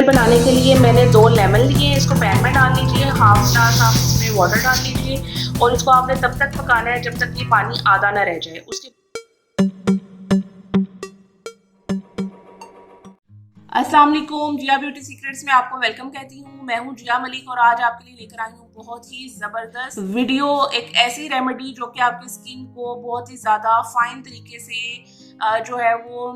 Jail बनाने के लिए मैंने 2 लेमन लिए, इसको पैन में डाल लीजिए, हाफ ग्लास आप उसमें वाटर डाल लीजिए और इसको आपने तब तक पकाना है जब तक ये पानी आधा ना रह जाए। उसके अस्सलाम वालेकुम, जिया ब्यूटी सीक्रेट्स में आपको वेलकम कहती हूँ। मैं हूँ जिया मलिक और आज आपके लिए लेकर आई हूँ बहुत ही ज़बरदस्त वीडियो, एक ऐसी रेमेडी जो कि आपकी स्किन को बहुत ही ज़्यादा फाइन तरीके से जो है वो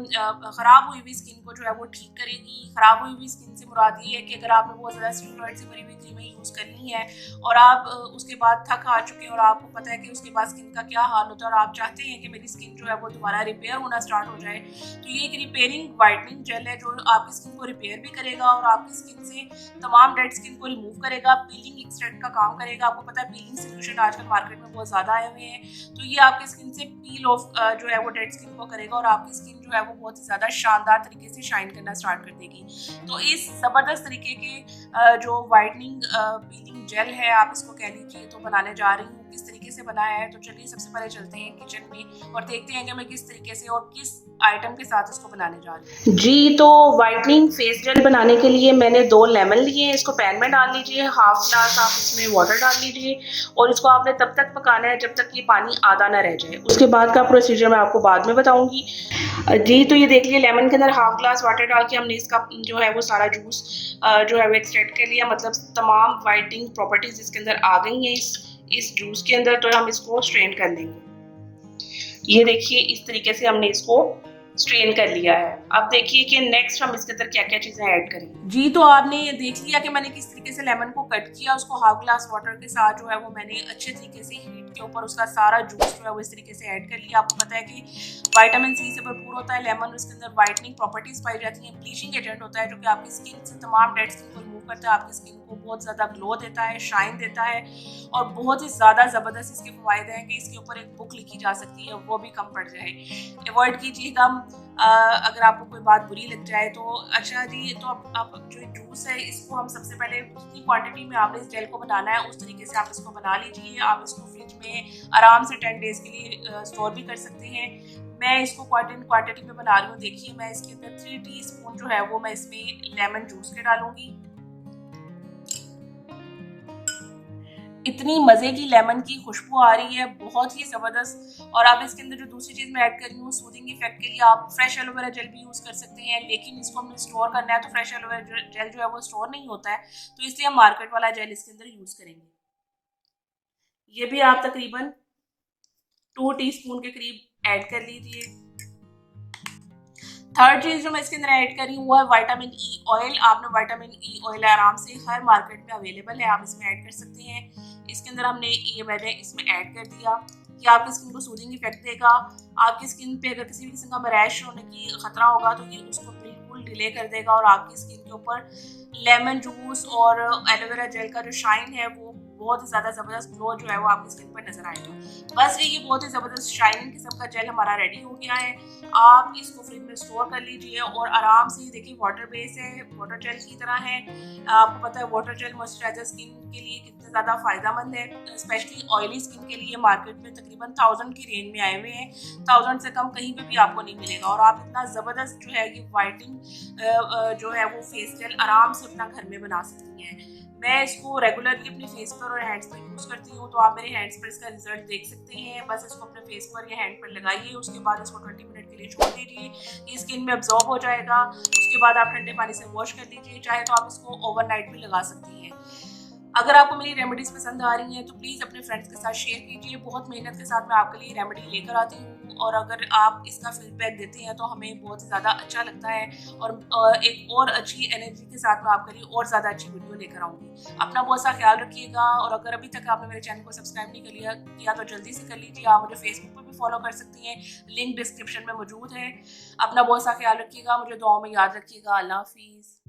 ख़राब हुई हुई स्किन को जो है वो ठीक करेगी। ख़राब हुई हुई स्किन से मुराद ये है कि अगर आपने बहुत ज़्यादा स्टेरॉइड से भरी हुई क्रीमें यूज़ करनी है और आप उसके बाद थक आ चुके हैं और आपको पता है कि उसके बाद स्किन का क्या हाल होता है और आप चाहते हैं कि मेरी स्किन जो है वो दोबारा रिपेयर होना स्टार्ट हो जाए, तो ये एक रिपेयरिंग वाइटनिंग जेल है जो आपकी स्किन को रिपेयर भी करेगा और आपकी स्किन से तमाम डेड स्किन को रिमूव करेगा, पीलिंग एक्सट्रैक्ट का काम करेगा। आपको पता है पीलिंग सोल्यूशन आजकल मार्केट में बहुत ज़्यादा आए हुए हैं, तो ये आपकी स्किन से पील ऑफ जो है वो डेड स्किन को करेगा और आपकी स्किन जो है वो बहुत ही ज़्यादा शानदार तरीके से शाइन करना स्टार्ट कर देगी। तो इस ज़बरदस्त तरीके के जो वाइटनिंग पीलिंग जेल है आप इसको कह लीजिए, तो बनाने जा रही हूँ। किस तरीके से बनाया है, तो चलिए सबसे पहले चलते हैं किचन में और देखते हैं कि मैं किस तरीके से और किस आइटम के साथ इसको बनाने जा रही हूँ। जी, तो वाइटनिंग फेस जेल बनाने के लिए मैंने 2 लेमन लिए, इसको पैन में डाल लीजिए, हाफ ग्लास आप इसमें वाटर डाल लीजिए और इसको आपने तब तक पकाना है जब तक ये पानी आधा ना रह जाए। उसके बाद का प्रोसीजर मैं आपको बाद में बताऊंगी। जी, तो ये देख लीजिए लेमन के अंदर हाफ ग्लास वाटर डाल के हमने इसका जो है वो सारा जूस जो है वो एक्सट्रैक्ट कर लिया, मतलब तमाम वाइटनिंग प्रॉपर्टीज इसके अंदर आ गई हैं इस जूस के अंदर। तो हम इसको स्ट्रेन कर लेंगे। ये देखिए इस तरीके से हमने इसको स्ट्रेन कर लिया है। अब देखिए कि नेक्स्ट हम इसके अंदर क्या क्या चीजें ऐड करेंगे। जी, तो आपने ये देख लिया कि मैंने किस तरीके से लेमन को कट किया, उसको हाफ ग्लास वाटर के साथ जो है वो मैंने अच्छे तरीके से हीट के ऊपर उसका सारा जूस जो है वो इस तरीके से ऐड कर लिया। आपको पता है कि विटामिन सी से भरपूर होता है लेमन, उसके अंदर वाइटनिंग प्रॉपर्टीज पाई जाती हैं, ब्लीचिंग एजेंट होता है जो कि आपकी स्किन से तमाम डेड स्किन को रिमूव करता है, आपकी स्किन को बहुत ज़्यादा ग्लो देता है, शाइन देता है और बहुत ही ज़्यादा ज़बरदस्त इसके फ़वायदे हैं कि इसके ऊपर एक बुक लिखी जा सकती है, वो भी कम पड़ जाए। अवॉइड कीजिएगा अगर आपको कोई बात बुरी लग जाए तो। अच्छा जी, तो अब जो जूस है इसको हम सबसे पहले जितनी क्वांटिटी में आपने इस जेल को बनाना है उस तरीके से आप इसको बना लीजिए। आप इसको फ्रिज में आराम से 10 डेज़ के लिए स्टोर भी कर सकते हैं। मैं इसको क्वांटिटी में बना रही हूँ। देखिए मैं इसके अंदर 3 टीस्पून जो है वो मैं इसमें लेमन जूस के डालूंगी। इतनी मज़े की लेमन की खुशबू आ रही है, बहुत ही ज़बरदस्त। और आप इसके अंदर जो दूसरी चीज़ मैं ऐड कर रही हूँ सूदिंग इफेक्ट के लिए आप फ्रेश एलोवेरा जेल भी यूज़ कर सकते हैं, लेकिन इसको हमने स्टोर करना है तो फ्रेश एलोवेरा जेल जो है वो स्टोर नहीं होता है, तो इसलिए हम मार्केट वाला जेल इसके अंदर यूज़ करेंगे। ये भी आप तकरीबन 2 टीस्पून के करीब ऐड कर लीजिए। थर्ड चीज़ जो मैं इसके अंदर ऐड कर रही हूँ वो है विटामिन ई ऑयल। आपने विटामिन ई ऑयल आराम से हर मार्केट में अवेलेबल है, आप इसमें ऐड कर सकते हैं। इसके अंदर मैंने इसमें ऐड कर दिया कि आपकी स्किन को सूदिंग इफेक्ट देगा। आपकी स्किन पे अगर किसी भी किस्म का रैश होने की खतरा होगा तो ये उसको बिल्कुल डिले कर देगा और आपकी स्किन के ऊपर लेमन जूस और एलोवेरा जेल का जो शाइन है वो बहुत ही ज़्यादा ज़बरदस्त ग्लो जो है वो आपकी स्किन पर नजर आएगा। बस ये बहुत ही ज़बरदस्त शाइनिंग किस्म का जेल हमारा रेडी हो गया है। आप इसको फ्रिज में स्टोर कर लीजिए और आराम से, देखिए वाटर बेस है, वाटर जेल की तरह है। आपको पता है वाटर जेल मॉइस्चराइजर स्किन के लिए कितना ज़्यादा फ़ायदेमंद है, स्पेशली ऑयली स्किन के लिए। मार्केट में तकरीबन 1000 की रेंज में आए हुए हैं, 1000 से कम कहीं पे भी आपको नहीं मिलेगा और आप इतना ज़बरदस्त जो है ये वाइटनिंग जो है वो फेस जेल आराम से अपना घर में बना सकती हैं। मैं इसको रेगुलरली अपने फेस पर और हैंड्स पर यूज़ करती हूँ, तो आप मेरे हैंड्स पर इसका रिजल्ट देख सकते हैं। बस इसको अपने फेस पर या हैंड पर लगाइए, उसके बाद इसको 20 मिनट के लिए छोड़ दीजिए, ये स्किन में अब्जॉर्ब हो जाएगा। उसके बाद आप ठंडे पानी से वॉश कर लीजिए, चाहे तो आप इसको ओवरनाइट भी लगा सकती हैं। अगर आपको मेरी रेमेडीज़ पसंद आ रही हैं तो प्लीज़ अपने फ्रेंड्स के साथ शेयर कीजिए। बहुत मेहनत के साथ मैं आपके लिए रेमेडी लेकर आती हूँ और अगर आप इसका फीडबैक देते हैं तो हमें बहुत ज़्यादा अच्छा लगता है और एक और अच्छी एनर्जी के साथ मैं आपके लिए और ज़्यादा अच्छी वीडियो लेकर आऊँगी। अपना बहुत सा ख्याल रखिएगा और अगर अभी तक आपने मेरे चैनल को सब्सक्राइब नहीं किया तो जल्दी से कर लीजिए। आप मुझे फेसबुक पर भी फॉलो कर सकती हैं, लिंक डिस्क्रिप्शन में मौजूद है। अपना बहुत सा ख्याल रखिएगा, मुझे दुआओं में याद रखिएगा। अल्लाह हाफिज़।